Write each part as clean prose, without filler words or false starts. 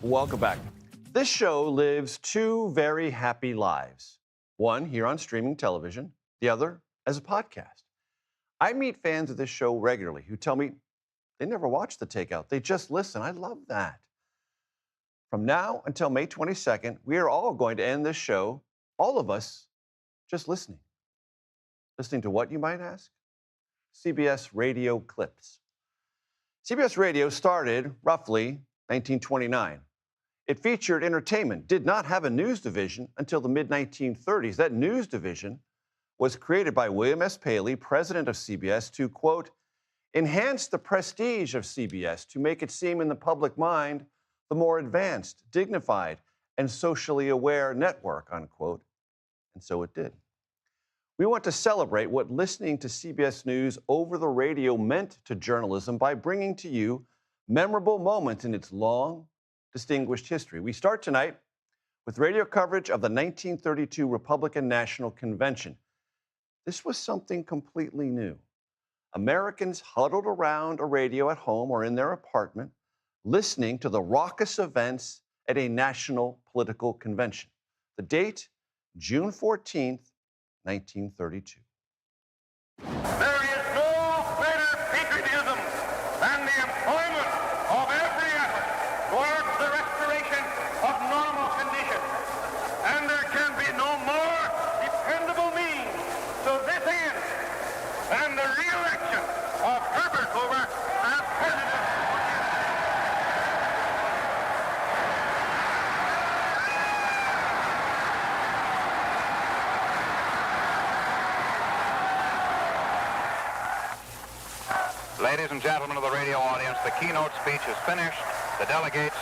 Welcome back. This show lives two very happy lives. One here on streaming television, the other as a podcast. I meet fans of this show regularly who tell me they never watch the Takeout. They just listen. I love that. From now until May 22nd, we are all going to end this show, all of us, just listening. Listening to what, you might ask? CBS Radio clips. CBS Radio started roughly 1929. It featured entertainment, did not have a news division until the mid-1930s. That news division was created by William S. Paley, president of CBS, to, quote, enhance the prestige of CBS to make it seem in the public mind the more advanced, dignified, and socially aware network, unquote. And so it did. We want to celebrate what listening to CBS News over the radio meant to journalism by bringing to you memorable moments in its long, distinguished history. We start tonight with radio coverage of the 1932 Republican National Convention. This was something completely new. Americans huddled around a radio at home or in their apartment, listening to the raucous events at a national political convention. The date, June 14th, 1932. There is no greater patriotism than the employment of every effort towards the restoration of normal conditions. And there can be no more dependable means to this end than the re-election of Herbert Hoover as president. Ladies and gentlemen of the radio audience, the keynote speech is finished. The delegates,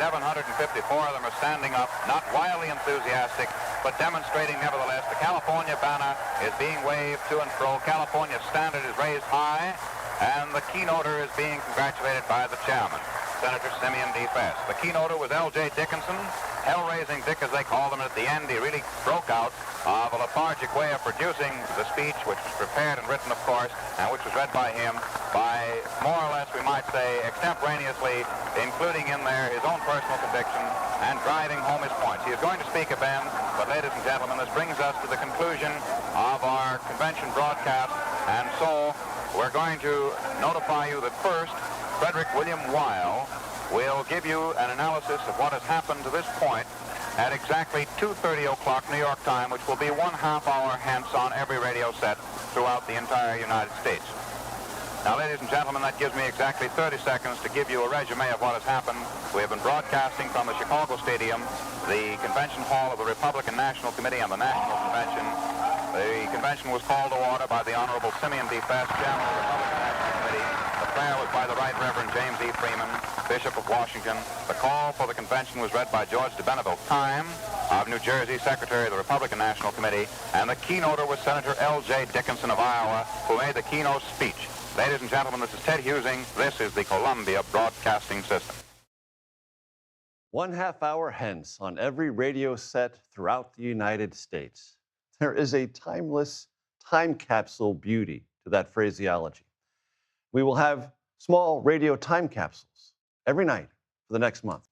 1,154 of them, are standing up, not wildly enthusiastic, but demonstrating nevertheless. The California banner is being waved to and fro. California's standard is raised high, and the keynoter is being congratulated by the chairman, Senator Simeon D. Fest. The keynoter was L.J. Dickinson, Hell-Raising Dick, as they called him. At the end, he really broke out of a lethargic way of producing the speech, which was prepared and written, of course, and which was read by him by, more or less, we might say, extemporaneously, including in there his own personal conviction and driving home his points. He is going to speak again, but ladies and gentlemen, this brings us to the conclusion of our convention broadcast, and so we're going to notify you that first, Frederick William Weil will give you an analysis of what has happened to this point at exactly 2:30 o'clock New York time, which will be 1/2 hour hence on every radio set throughout the entire United States. Now, ladies and gentlemen, that gives me exactly 30 seconds to give you a resume of what has happened. We have been broadcasting from the Chicago Stadium, the convention hall of the Republican National Committee and the National Convention. The convention was called to order by the Honorable Simeon D. Fest, Chairman of the Republican National Committee. The prayer was by the Right Reverend James E. Freeman, Bishop of Washington. The call for the convention was read by George de Benneville-Time of New Jersey, Secretary of the Republican National Committee, and the keynoter was Senator L.J. Dickinson of Iowa, who made the keynote speech. Ladies and gentlemen, this is Ted Husing. This is the Columbia Broadcasting System. 1/2 hour hence on every radio set throughout the United States. There is a timeless, time capsule beauty to that phraseology. We will have small radio time capsules every night for the next month.